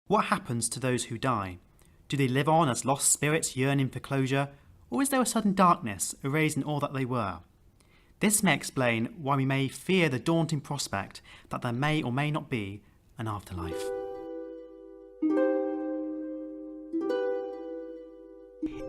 What happens to those who die? Do they live on as lost spirits yearning for closure, or is there a sudden darkness erasing all that they were? This may explain why we may fear the daunting prospect that there may or may not be an afterlife.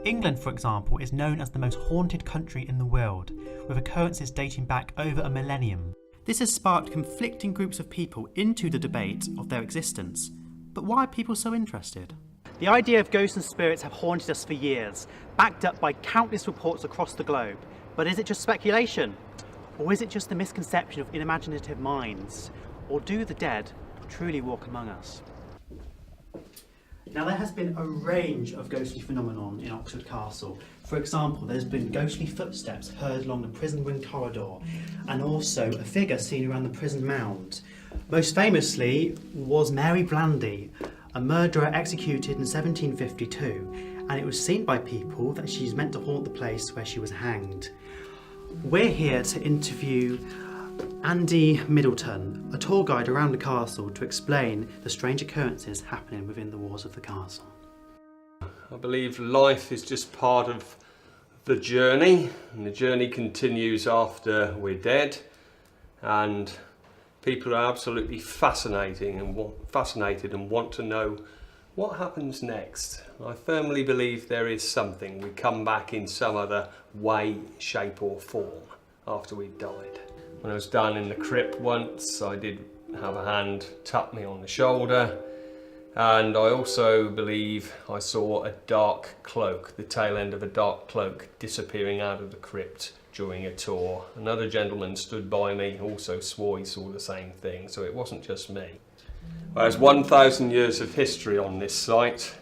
England, for example, is known as the most haunted country in the world, with occurrences dating back over a millennium. This has sparked conflicting groups of people into the debate of their existence. But why are people so interested? The idea of ghosts and spirits have haunted us for years, backed up by countless reports across the globe. But is it just speculation? Or is it just a misconception of unimaginative minds? Or do the dead truly walk among us? Now, there has been a range of ghostly phenomenon in Oxford Castle. For example, there's been ghostly footsteps heard along the prison wing corridor, and also a figure seen around the prison mound. Most famously was Mary Blandy, a murderer executed in 1752, and it was seen by people that she's meant to haunt the place where she was hanged. We're here to interview Andy Middleton, a tour guide around the castle, to explain the strange occurrences happening within the walls of the castle. I believe life is just part of the journey, and the journey continues after we're dead, and people are absolutely fascinated and want to know what happens next. I firmly believe there is something. We come back in some other way, shape or form after we've died. When I was down in the crypt once, I did have a hand tap me on the shoulder, and I also believe I saw a dark cloak, the tail end of a dark cloak, disappearing out of the crypt during a tour. Another gentleman stood by me, also swore he saw the same thing, so it wasn't just me. There's 1,000 years of history on this site,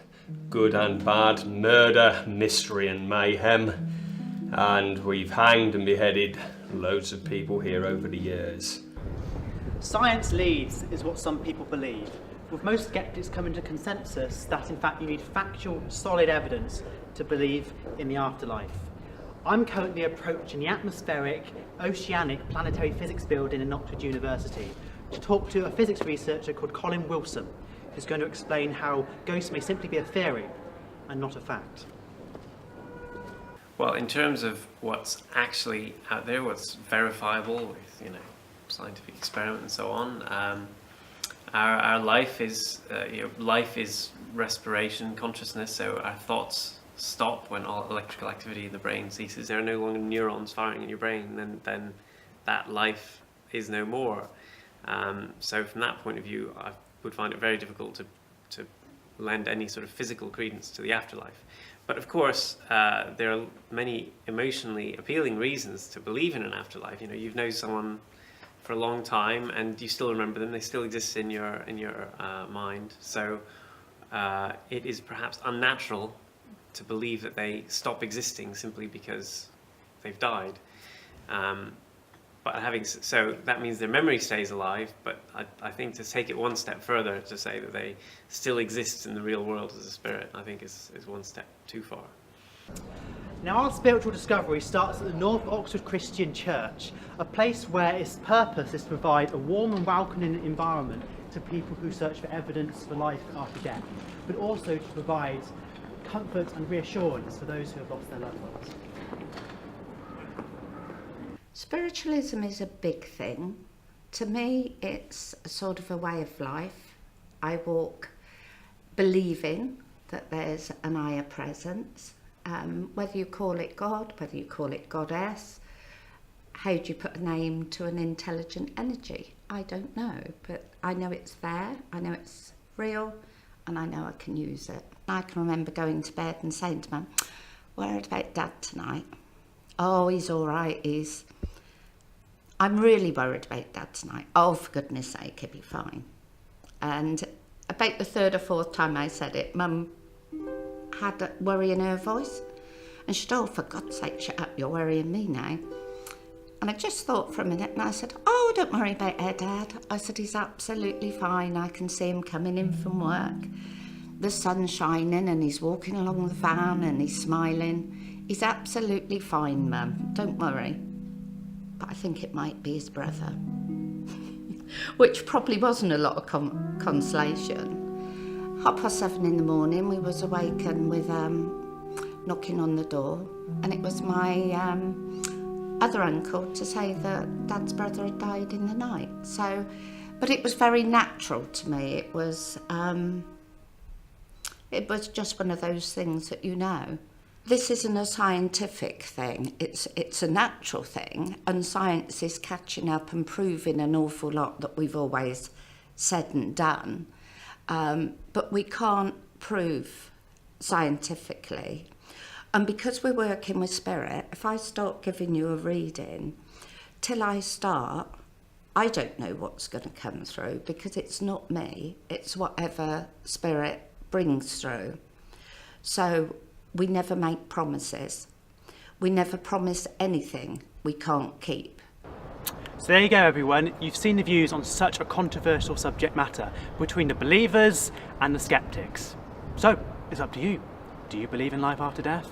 good and bad, murder, mystery and mayhem, and we've hanged and beheaded loads of people here over the years. Science leads is what some people believe, with most skeptics coming to consensus that in fact you need factual, solid evidence to believe in the afterlife. I'm currently approaching the atmospheric, oceanic planetary physics building in Oxford University to talk to a physics researcher called Colin Wilson, who's going to explain how ghosts may simply be a theory and not a fact. Well, in terms of what's actually out there, what's verifiable with, scientific experiment and so on, our life is life is respiration, consciousness. So our thoughts stop when all electrical activity in the brain ceases. There are no longer neurons firing in your brain. Then that life is no more. So from that point of view, I would find it very difficult to lend any sort of physical credence to the afterlife. But of course, there are many emotionally appealing reasons to believe in an afterlife. You've known someone for a long time, and you still remember them. They still exist in your mind. So it is perhaps unnatural to believe that they stop existing simply because they've died. But so that means their memory stays alive. But I think to take it one step further, to say that they still exist in the real world as a spirit, I think is one step too far. Now, our spiritual discovery starts at the North Oxford Christian Church, a place where its purpose is to provide a warm and welcoming environment to people who search for evidence for life after death, but also to provide comfort and reassurance for those who have lost their loved ones. Spiritualism is a big thing. To me, it's a sort of a way of life. I walk believing that there's an higher presence. Whether you call it God, whether you call it goddess, how do you put a name to an intelligent energy? I don't know, but I know it's there, I know it's real, and I know I can use it. I can remember going to bed and saying to Mum, "Worried about Dad tonight?" "Oh, he's all right, I'm really worried about Dad tonight." "Oh, for goodness sake, he'll be fine." And about the third or fourth time I said it, Mum had a worry in her voice. And she said, "Oh, for God's sake, shut up, you're worrying me now." And I just thought for a minute and I said, "Oh, don't worry about her, Dad." I said, "He's absolutely fine. I can see him coming in from work. The sun's shining and he's walking along the van and he's smiling. He's absolutely fine, Mum. Don't worry." But I think it might be his brother, which probably wasn't a lot of consolation. 7:30 in the morning, we was awakened with knocking on the door, and it was my other uncle to say that Dad's brother had died in the night. So, but it was very natural to me. It was just one of those things that you know. This isn't a scientific thing, it's a natural thing, and science is catching up and proving an awful lot that we've always said and done. But we can't prove scientifically. And because we're working with spirit, if I start giving you a reading, till I start, I don't know what's going to come through, because it's not me, it's whatever spirit brings through. So we never make promises. We never promise anything we can't keep. So there you go, everyone. You've seen the views on such a controversial subject matter between the believers and the skeptics. So it's up to you. Do you believe in life after death?